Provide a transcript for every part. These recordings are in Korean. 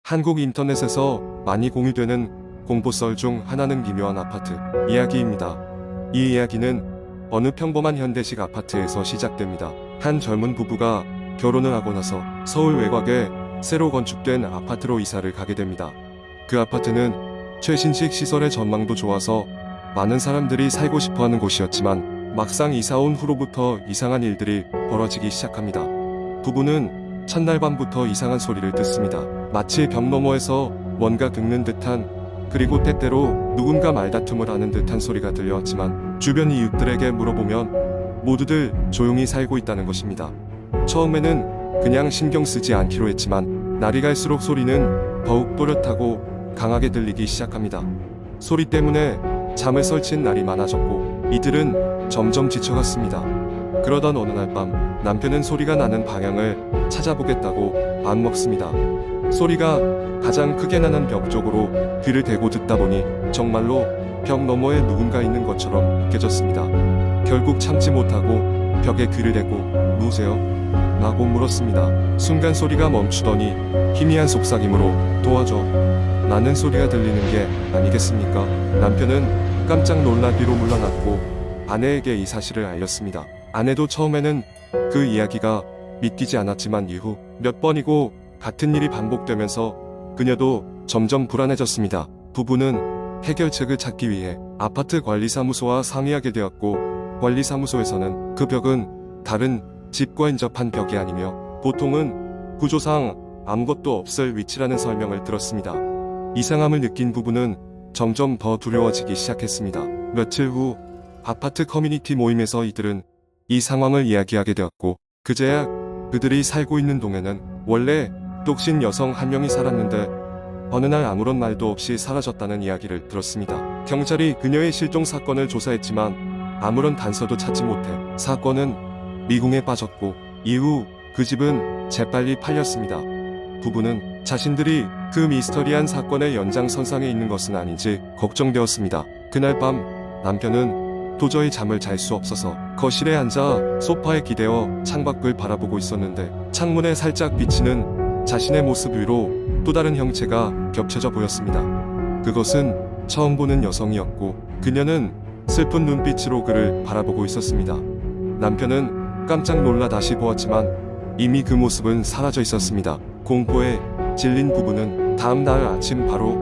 한국 인터넷에서 많이 공유되는 공포썰 중 하나는 미묘한 아파트 이야기입니다. 이 이야기는 어느 평범한 현대식 아파트에서 시작됩니다. 한 젊은 부부가 결혼을 하고 나서 서울 외곽에 새로 건축된 아파트로 이사를 가게 됩니다. 그 아파트는 최신식 시설의 전망도 좋아서 많은 사람들이 살고 싶어하는 곳이었지만 막상 이사 온 후로부터 이상한 일들이 벌어지기 시작합니다. 부부는 첫날 밤부터 이상한 소리를 듣습니다. 마치 벽 너머에서 뭔가 긁는 듯한, 그리고 때때로 누군가 말다툼을 하는 듯한 소리가 들려왔지만 주변 이웃들에게 물어보면 모두들 조용히 살고 있다는 것입니다. 처음에는 그냥 신경 쓰지 않기로 했지만 날이 갈수록 소리는 더욱 또렷하고 강하게 들리기 시작합니다. 소리 때문에 잠을 설친 날이 많아졌고 이들은 점점 지쳐갔습니다. 그러던 어느 날 밤 남편은 소리가 나는 방향을 찾아보겠다고 마음먹습니다. 소리가 가장 크게 나는 벽 쪽으로 귀를 대고 듣다 보니 정말로 벽 너머에 누군가 있는 것처럼 느껴졌습니다. 결국 참지 못하고 벽에 귀를 대고 누우세요? 라고 물었습니다. 순간 소리가 멈추더니 희미한 속삭임으로 도와줘. 라는 소리가 들리는 게 아니겠습니까? 남편은 깜짝 놀라 뒤로 물러났고 아내에게 이 사실을 알렸습니다. 아내도 처음에는 그 이야기가 믿기지 않았지만 이후 몇 번이고 같은 일이 반복되면서 그녀도 점점 불안해졌습니다. 부부는 해결책을 찾기 위해 아파트 관리사무소와 상의하게 되었고, 관리사무소에서는 그 벽은 다른 집과 인접한 벽이 아니며 보통은 구조상 아무것도 없을 위치라는 설명을 들었습니다. 이상함을 느낀 부부는 점점 더 두려워지기 시작했습니다. 며칠 후 아파트 커뮤니티 모임에서 이들은 이 상황을 이야기하게 되었고, 그제야 그들이 살고 있는 동에는 원래 독신 여성 한 명이 살았는데 어느 날 아무런 말도 없이 사라졌다는 이야기를 들었습니다. 경찰이 그녀의 실종 사건을 조사했지만 아무런 단서도 찾지 못해 사건은 미궁에 빠졌고 이후 그 집은 재빨리 팔렸습니다. 부부는 자신들이 그 미스터리한 사건의 연장선상에 있는 것은 아닌지 걱정되었습니다. 그날 밤 남편은 도저히 잠을 잘 수 없어서 거실에 앉아 소파에 기대어 창밖을 바라보고 있었는데 창문에 살짝 비치는 자신의 모습 위로 또 다른 형체가 겹쳐져 보였습니다. 그것은 처음 보는 여성이었고 그녀는 슬픈 눈빛으로 그를 바라보고 있었습니다. 남편은 깜짝 놀라 다시 보았지만 이미 그 모습은 사라져 있었습니다. 공포에 질린 부부는 다음 날 아침 바로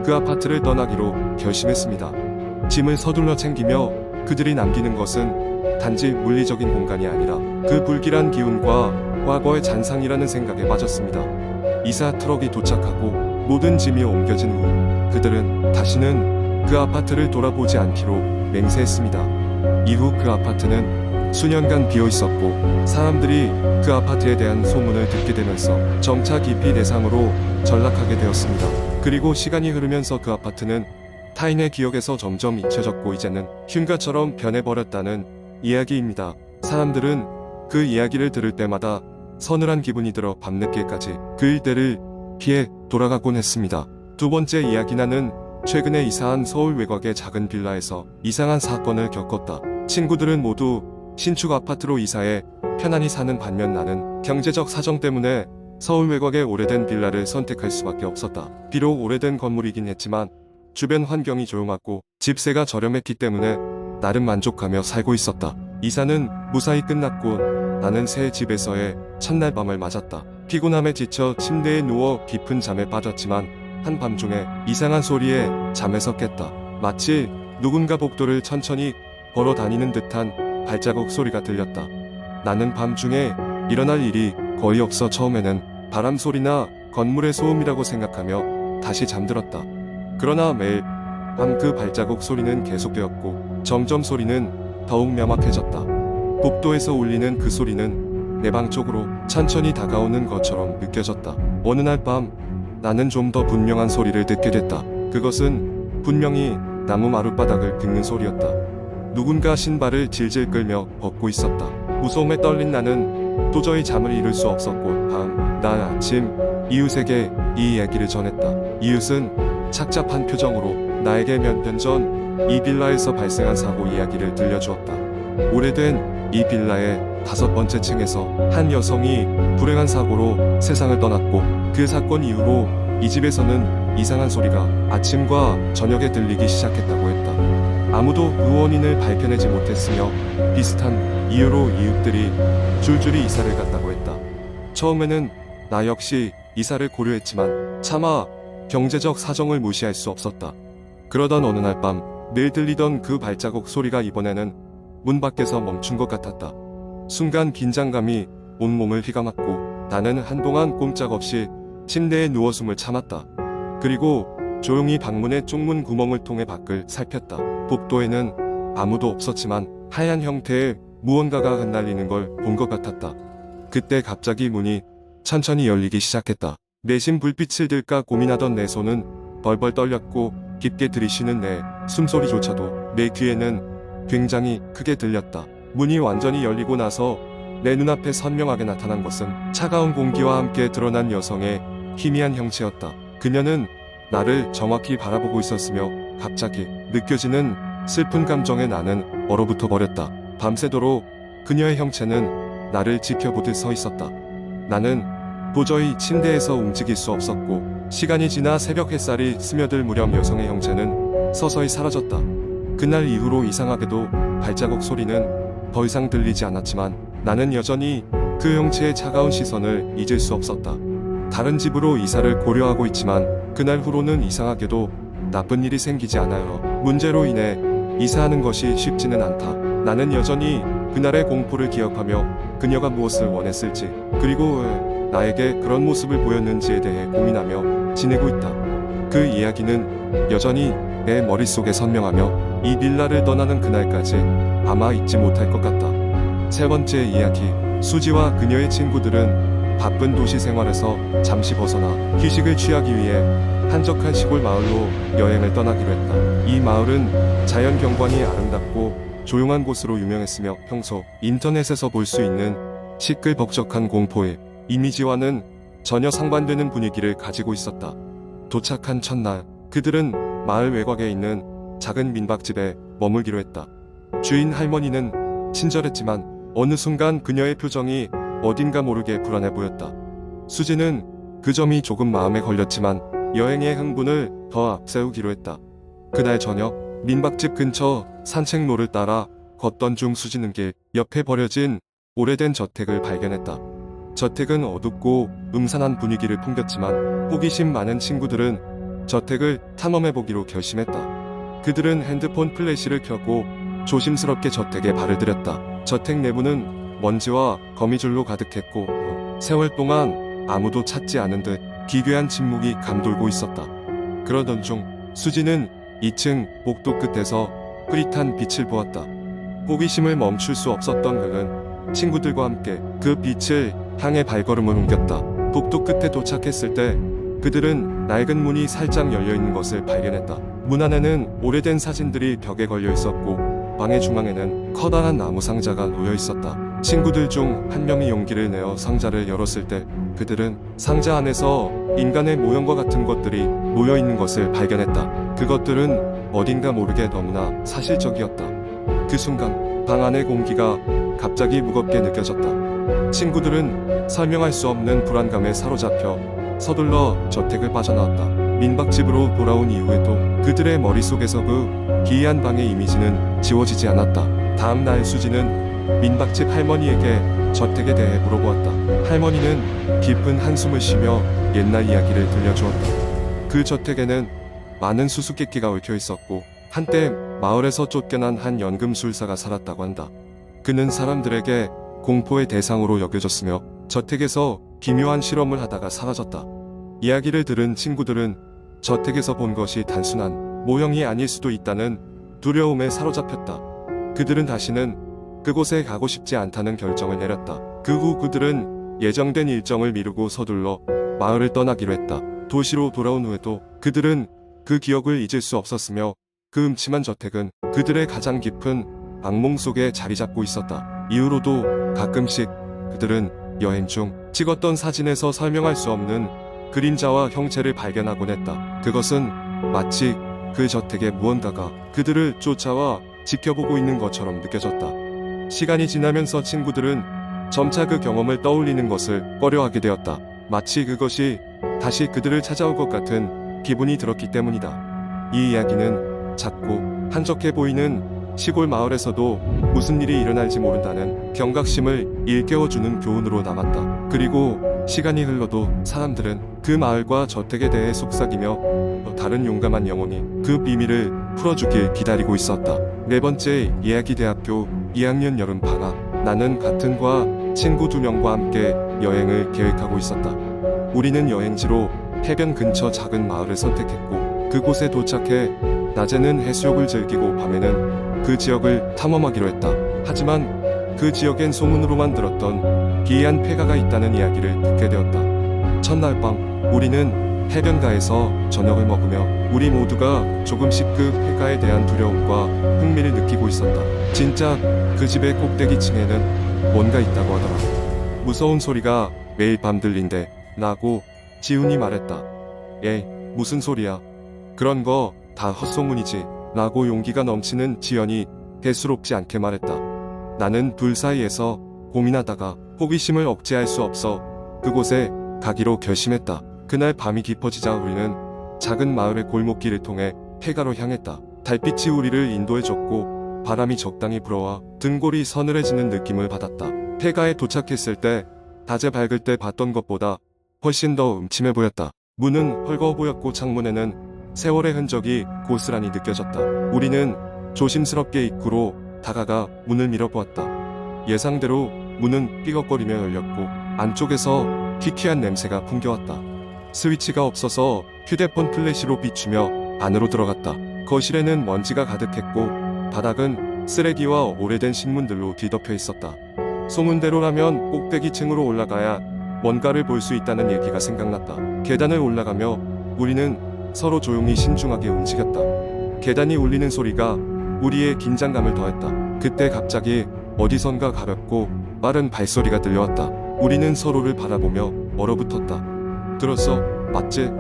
그 아파트를 떠나기로 결심했습니다. 짐을 서둘러 챙기며 그들이 남기는 것은 단지 물리적인 공간이 아니라 그 불길한 기운과 과거의 잔상이라는 생각에 빠졌습니다. 이사 트럭이 도착하고 모든 짐이 옮겨진 후 그들은 다시는 그 아파트를 돌아보지 않기로 맹세했습니다. 이후 그 아파트는 수년간 비어 있었고 사람들이 그 아파트에 대한 소문을 듣게 되면서 점차 기피 대상으로 전락하게 되었습니다. 그리고 시간이 흐르면서 그 아파트는 타인의 기억에서 점점 잊혀졌고 이제는 흉가처럼 변해버렸다는 이야기입니다. 사람들은 그 이야기를 들을 때마다 서늘한 기분이 들어 밤늦게까지 그 일대를 피해 돌아가곤 했습니다. 두 번째 이야기. 나는 최근에 이사한 서울 외곽의 작은 빌라에서 이상한 사건을 겪었다. 친구들은 모두 신축 아파트로 이사해 편안히 사는 반면 나는 경제적 사정 때문에 서울 외곽의 오래된 빌라를 선택할 수밖에 없었다. 비록 오래된 건물이긴 했지만 주변 환경이 조용하고 집세가 저렴했기 때문에 나름 만족하며 살고 있었다. 이사는 무사히 끝났고 나는 새 집에서의 첫날 밤을 맞았다. 피곤함에 지쳐 침대에 누워 깊은 잠에 빠졌지만 한밤중에 이상한 소리에 잠에서 깼다. 마치 누군가 복도를 천천히 걸어 다니는 듯한 발자국 소리가 들렸다. 나는 밤중에 일어날 일이 거의 없어 처음에는 바람 소리나 건물의 소음이라고 생각하며 다시 잠들었다. 그러나 매일 밤 그 발자국 소리는 계속되었고 점점 소리는 더욱 명확해졌다. 복도에서 울리는 그 소리는 내 방 쪽으로 천천히 다가오는 것처럼 느껴졌다. 어느 날 밤 나는 좀 더 분명한 소리를 듣게 됐다. 그것은 분명히 나무 마룻바닥을 긁는 소리였다. 누군가 신발을 질질 끌며 벗고 있었다. 무서움에 떨린 나는 도저히 잠을 이룰 수 없었고 다음 날 아침 이웃에게 이 이야기를 전했다. 이웃은 착잡한 표정으로 나에게 몇 년 전 이 빌라에서 발생한 사고 이야기를 들려주었다. 오래된 이 빌라의 5번째 층에서 한 여성이 불행한 사고로 세상을 떠났고 그 사건 이후로 이 집에서는 이상한 소리가 아침과 저녁에 들리기 시작했다고 했다. 아무도 그 원인을 밝혀내지 못했으며 비슷한 이유로 이웃들이 줄줄이 이사를 갔다고 했다. 처음에는 나 역시 이사를 고려했지만 차마 경제적 사정을 무시할 수 없었다. 그러던 어느 날 밤 늘 들리던 그 발자국 소리가 이번에는 문 밖에서 멈춘 것 같았다. 순간 긴장감이 온몸을 휘감았고 나는 한동안 꼼짝없이 침대에 누워 숨을 참았다. 그리고 조용히 방문의 쪽문 구멍을 통해 밖을 살폈다. 복도에는 아무도 없었지만 하얀 형태의 무언가가 흩날리는 걸 본 것 같았다. 그때 갑자기 문이 천천히 열리기 시작했다. 내심 불빛을 들까 고민하던 내 손은 벌벌 떨렸고 깊게 들이쉬는 내 숨소리조차도 내 귀에는 굉장히 크게 들렸다. 문이 완전히 열리고 나서 내 눈앞에 선명하게 나타난 것은 차가운 공기와 함께 드러난 여성의 희미한 형체였다. 그녀는 나를 정확히 바라보고 있었으며 갑자기 느껴지는 슬픈 감정에 나는 얼어붙어 버렸다. 밤새도록 그녀의 형체는 나를 지켜보듯 서 있었다. 나는 도저히 침대에서 움직일 수 없었고 시간이 지나 새벽 햇살이 스며들 무렵 여성의 형체는 서서히 사라졌다. 그날 이후로 이상하게도 발자국 소리는 더 이상 들리지 않았지만 나는 여전히 그 형체의 차가운 시선을 잊을 수 없었다. 다른 집으로 이사를 고려하고 있지만 그날 후로는 이상하게도 나쁜 일이 생기지 않아요. 문제로 인해 이사하는 것이 쉽지는 않다. 나는 여전히 그날의 공포를 기억하며 그녀가 무엇을 원했을지 그리고 왜 나에게 그런 모습을 보였는지에 대해 고민하며 지내고 있다. 그 이야기는 여전히 내 머릿속에 선명하며 이 빌라를 떠나는 그날까지 아마 잊지 못할 것 같다. 세 번째 이야기. 수지와 그녀의 친구들은 바쁜 도시 생활에서 잠시 벗어나 휴식을 취하기 위해 한적한 시골 마을로 여행을 떠나기로 했다. 이 마을은 자연 경관이 아름답고 조용한 곳으로 유명했으며 평소 인터넷에서 볼 수 있는 시끌벅적한 공포의 이미지와는 전혀 상반되는 분위기를 가지고 있었다. 도착한 첫날 그들은 마을 외곽에 있는 작은 민박집에 머물기로 했다. 주인 할머니는 친절했지만 어느 순간 그녀의 표정이 어딘가 모르게 불안해 보였다. 수지는 그 점이 조금 마음에 걸렸지만 여행의 흥분을 더 앞세우기로 했다. 그날 저녁 민박집 근처 산책로를 따라 걷던 중 수지는 길 옆에 버려진 오래된 저택을 발견했다. 저택은 어둡고 음산한 분위기를 풍겼지만 호기심 많은 친구들은 저택을 탐험해보기로 결심했다. 그들은 핸드폰 플래시를 켜고 조심스럽게 저택에 발을 들였다. 저택 내부는 먼지와 거미줄로 가득했고 세월 동안 아무도 찾지 않은 듯 기괴한 침묵이 감돌고 있었다. 그러던 중 수지는 2층 복도 끝에서 흐릿한 빛을 보았다. 호기심을 멈출 수 없었던 그는 친구들과 함께 그 빛을 향해 발걸음을 옮겼다. 복도 끝에 도착했을 때 그들은 낡은 문이 살짝 열려있는 것을 발견했다. 문 안에는 오래된 사진들이 벽에 걸려 있었고 방의 중앙에는 커다란 나무 상자가 놓여 있었다. 친구들 중 한 명이 용기를 내어 상자를 열었을 때 그들은 상자 안에서 인간의 모형과 같은 것들이 모여 있는 것을 발견했다. 그것들은 어딘가 모르게 너무나 사실적이었다. 그 순간 방 안의 공기가 갑자기 무겁게 느껴졌다. 친구들은 설명할 수 없는 불안감에 사로잡혀 서둘러 저택을 빠져나왔다. 민박집으로 돌아온 이후에도 그들의 머릿속에서 그 기이한 방의 이미지는 지워지지 않았다. 다음 날 수지는 민박집 할머니에게 저택에 대해 물어보았다. 할머니는 깊은 한숨을 쉬며 옛날 이야기를 들려주었다. 그 저택에는 많은 수수께끼가 얽혀 있었고 한때 마을에서 쫓겨난 한 연금술사가 살았다고 한다. 그는 사람들에게 공포의 대상으로 여겨졌으며 저택에서 기묘한 실험을 하다가 사라졌다. 이야기를 들은 친구들은 저택에서 본 것이 단순한 모형이 아닐 수도 있다는 두려움에 사로잡혔다. 그들은 다시는 그곳에 가고 싶지 않다는 결정을 내렸다. 그 후 그들은 예정된 일정을 미루고 서둘러 마을을 떠나기로 했다. 도시로 돌아온 후에도 그들은 그 기억을 잊을 수 없었으며 그 음침한 저택은 그들의 가장 깊은 악몽 속에 자리 잡고 있었다. 이후로도 가끔씩 그들은 여행 중 찍었던 사진에서 설명할 수 없는 그림자와 형체를 발견하곤 했다. 그것은 마치 그 저택의 무언가가 그들을 쫓아와 지켜보고 있는 것처럼 느껴졌다. 시간이 지나면서 친구들은 점차 그 경험을 떠올리는 것을 꺼려하게 되었다. 마치 그것이 다시 그들을 찾아올 것 같은 기분이 들었기 때문이다. 이 이야기는 작고 한적해 보이는 시골 마을에서도 무슨 일이 일어날지 모른다는 경각심을 일깨워주는 교훈으로 남았다. 그리고 시간이 흘러도 사람들은 그 마을과 저택에 대해 속삭이며 또 다른 용감한 영혼이 그 비밀을 풀어주길 기다리고 있었다. 네 번째 이야기. 대학교 2학년 여름 방학. 나는 같은 과 친구 2명과 함께 여행을 계획하고 있었다. 우리는 여행지로 해변 근처 작은 마을을 선택했고 그곳에 도착해 낮에는 해수욕을 즐기고 밤에는 그 지역을 탐험하기로 했다. 하지만 그 지역엔 소문으로만 들었던 기이한 폐가가 있다는 이야기를 듣게 되었다. 첫날 밤 우리는 해변가에서 저녁을 먹으며 우리 모두가 조금씩 그 폐가에 대한 두려움과 흥미를 느끼고 있었다. 진짜 그 집의 꼭대기층에는 뭔가 있다고 하더라. 무서운 소리가 매일 밤 들린대 라고 지훈이 말했다. 에이, 무슨 소리야. 그런 거 다 헛소문이지 라고 용기가 넘치는 지연이 대수롭지 않게 말했다. 나는 둘 사이에서 고민하다가 호기심을 억제할 수 없어 그곳에 가기로 결심했다. 그날 밤이 깊어지자 우리는 작은 마을의 골목길을 통해 폐가로 향했다. 달빛이 우리를 인도해줬고 바람이 적당히 불어와 등골이 서늘해지는 느낌을 받았다. 폐가에 도착했을 때 낮에 밝을 때 봤던 것보다 훨씬 더 음침해 보였다. 문은 헐거워 보였고 창문에는 세월의 흔적이 고스란히 느껴졌다. 우리는 조심스럽게 입구로 다가가 문을 밀어보았다. 예상대로 문은 삐걱거리며 열렸고 안쪽에서 키키한 냄새가 풍겨왔다. 스위치가 없어서 휴대폰 플래시로 비추며 안으로 들어갔다. 거실에는 먼지가 가득했고 바닥은 쓰레기와 오래된 신문들로 뒤덮여 있었다. 소문대로라면 꼭대기층으로 올라가야 뭔가를 볼 수 있다는 얘기가 생각났다. 계단을 올라가며 우리는 서로 조용히 신중하게 움직였다. 계단이 울리는 소리가 우리의 긴장감을 더했다. 그때 갑자기 어디선가 가볍고 빠른 발소리가 들려왔다. 우리는 서로를 바라보며 얼어붙었다. 들었어? 맞지?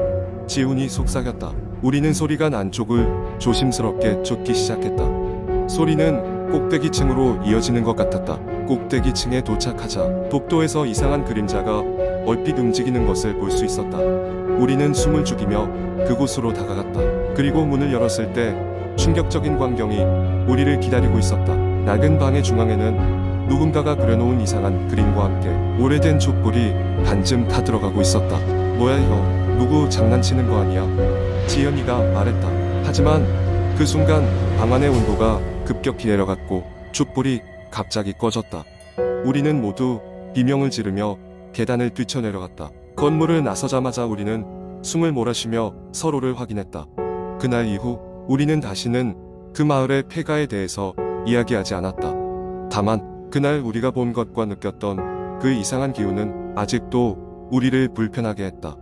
지훈이 속삭였다. 우리는 소리가 난 쪽을 조심스럽게 쫓기 시작했다. 소리는 꼭대기층으로 이어지는 것 같았다. 꼭대기층에 도착하자 복도에서 이상한 그림자가 얼핏 움직이는 것을 볼 수 있었다. 우리는 숨을 죽이며 그곳으로 다가갔다. 그리고 문을 열었을 때 충격적인 광경이 우리를 기다리고 있었다. 낡은 방의 중앙에는 누군가가 그려놓은 이상한 그림과 함께 오래된 촛불이 반쯤 타들어가고 있었다. 뭐야 이거? 누구 장난치는 거 아니야? 지연이가 말했다. 하지만 그 순간 방 안의 온도가 급격히 내려갔고 촛불이 갑자기 꺼졌다. 우리는 모두 비명을 지르며 계단을 뛰쳐내려갔다. 건물을 나서자마자 우리는 숨을 몰아쉬며 서로를 확인했다. 그날 이후 우리는 다시는 그 마을의 폐가에 대해서 이야기하지 않았다. 다만 그날 우리가 본 것과 느꼈던 그 이상한 기운은 아직도 우리를 불편하게 했다.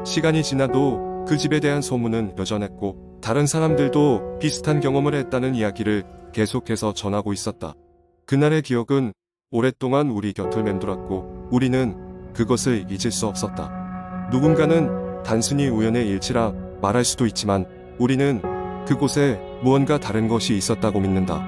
시간이 지나도 그 집에 대한 소문은 여전했고 다른 사람들도 비슷한 경험을 했다는 이야기를 계속해서 전하고 있었다. 그날의 기억은 오랫동안 우리 곁을 맴돌았고 우리는 그것을 잊을 수 없었다. 누군가는 단순히 우연의 일치라 말할 수도 있지만 우리는 그곳에 무언가 다른 것이 있었다고 믿는다.